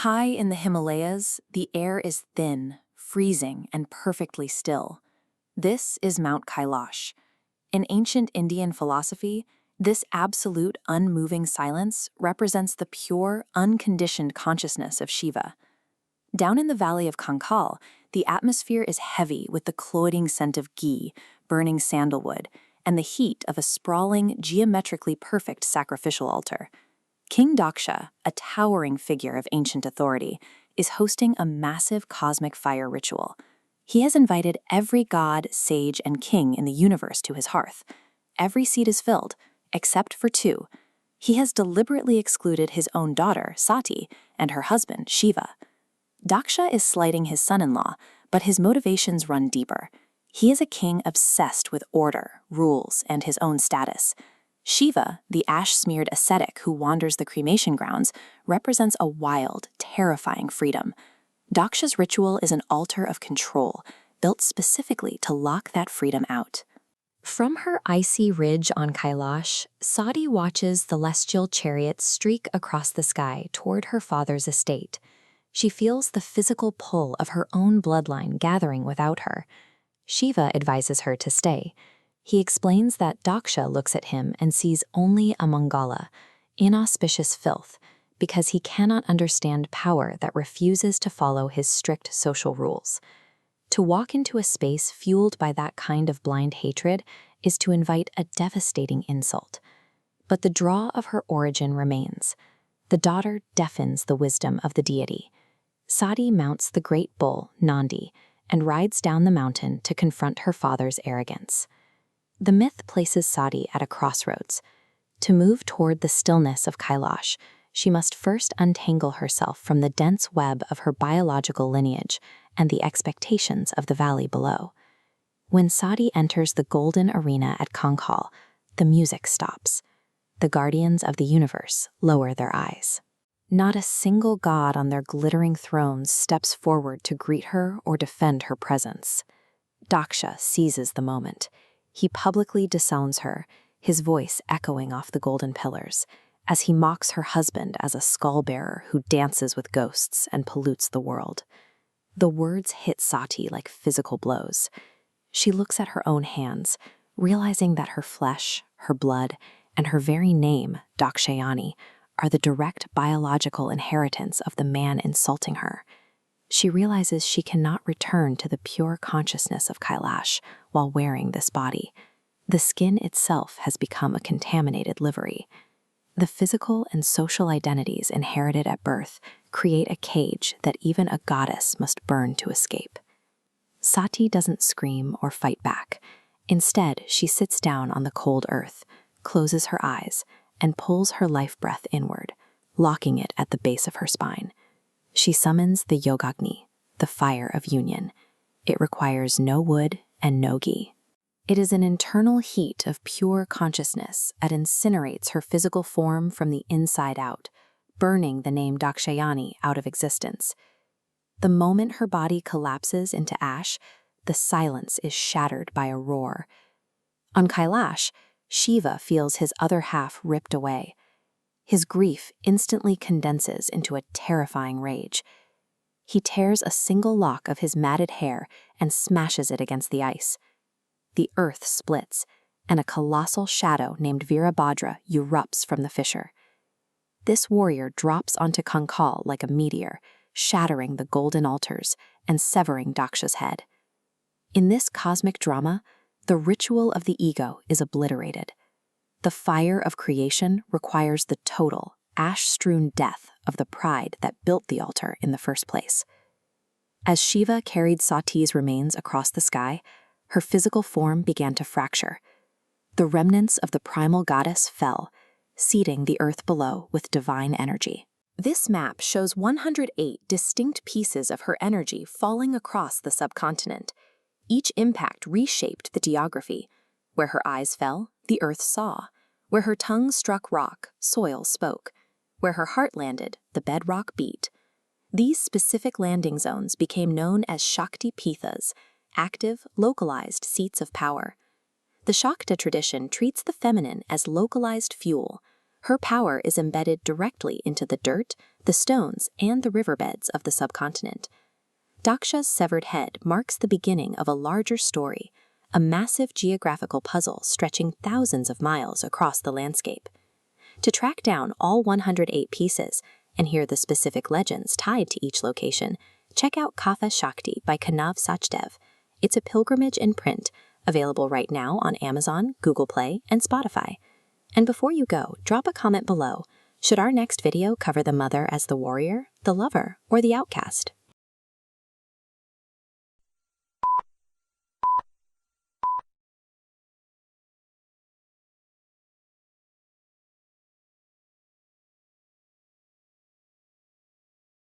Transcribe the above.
High in the Himalayas, the air is thin, freezing, and perfectly still. This is Mount Kailash. In ancient Indian philosophy, this absolute, unmoving silence represents the pure, unconditioned consciousness of Shiva. Down in the valley of Kankhal, the atmosphere is heavy with the cloying scent of ghee, burning sandalwood, and the heat of a sprawling, geometrically perfect sacrificial altar. King Daksha, a towering figure of ancient authority, is hosting a massive cosmic fire ritual. He has invited every god, sage, and king in the universe to his hearth. Every seat is filled, except for two. He has deliberately excluded his own daughter, Sati, and her husband, Shiva. Daksha is slighting his son-in-law, but his motivations run deeper. He is a king obsessed with order, rules, and his own status. Shiva, the ash-smeared ascetic who wanders the cremation grounds, represents a wild, terrifying freedom. Daksha's ritual is an altar of control, built specifically to lock that freedom out. From her icy ridge on Kailash, Sati watches the celestial chariots streak across the sky toward her father's estate. She feels the physical pull of her own bloodline gathering without her. Shiva advises her to stay. He explains that Daksha looks at him and sees only a Mangala, inauspicious filth, because he cannot understand power that refuses to follow his strict social rules. To walk into a space fueled by that kind of blind hatred is to invite a devastating insult. But the draw of her origin remains. The daughter deafens the wisdom of the deity. Sati mounts the great bull, Nandi, and rides down the mountain to confront her father's arrogance. The myth places Sati at a crossroads. To move toward the stillness of Kailash, she must first untangle herself from the dense web of her biological lineage and the expectations of the valley below. When Sati enters the golden arena at Kankhal, the music stops. The guardians of the universe lower their eyes. Not a single god on their glittering thrones steps forward to greet her or defend her presence. Daksha seizes the moment. He publicly disowns her, his voice echoing off the golden pillars, as he mocks her husband as a skull-bearer who dances with ghosts and pollutes the world. The words hit Sati like physical blows. She looks at her own hands, realizing that her flesh, her blood, and her very name, Dakshayani, are the direct biological inheritance of the man insulting her. She realizes she cannot return to the pure consciousness of Kailash while wearing this body. The skin itself has become a contaminated livery. The physical and social identities inherited at birth create a cage that even a goddess must burn to escape. Sati doesn't scream or fight back. Instead, she sits down on the cold earth, closes her eyes, and pulls her life breath inward, locking it at the base of her spine. She summons the Yogagni, the fire of union. It requires no wood and no ghee. It is an internal heat of pure consciousness that incinerates her physical form from the inside out, burning the name Dakshayani out of existence. The moment her body collapses into ash, the silence is shattered by a roar. On Kailash, Shiva feels his other half ripped away. His grief instantly condenses into a terrifying rage. He tears a single lock of his matted hair and smashes it against the ice. The earth splits, and a colossal shadow named Virabhadra erupts from the fissure. This warrior drops onto Kankhal like a meteor, shattering the golden altars and severing Daksha's head. In this cosmic drama, the ritual of the ego is obliterated. The fire of creation requires the total, ash-strewn death of the pride that built the altar in the first place. As Shiva carried Sati's remains across the sky, her physical form began to fracture. The remnants of the primal goddess fell, seeding the earth below with divine energy. This map shows 108 distinct pieces of her energy falling across the subcontinent. Each impact reshaped the geography. Where her eyes fell, the earth saw. Where her tongue struck rock, soil spoke. Where her heart landed, the bedrock beat. These specific landing zones became known as Shakti Peethas, active, localized seats of power. The Shakta tradition treats the feminine as localized fuel. Her power is embedded directly into the dirt, the stones, and the riverbeds of the subcontinent. Daksha's severed head marks the beginning of a larger story, a massive geographical puzzle stretching thousands of miles across the landscape. To track down all 108 pieces and hear the specific legends tied to each location, check out Katha Shakti by Katha Shakti. It's a pilgrimage in print, available right now on Amazon, Google Play, and Spotify. And before you go, drop a comment below. Should our next video cover the mother as the warrior, the lover, or the outcast?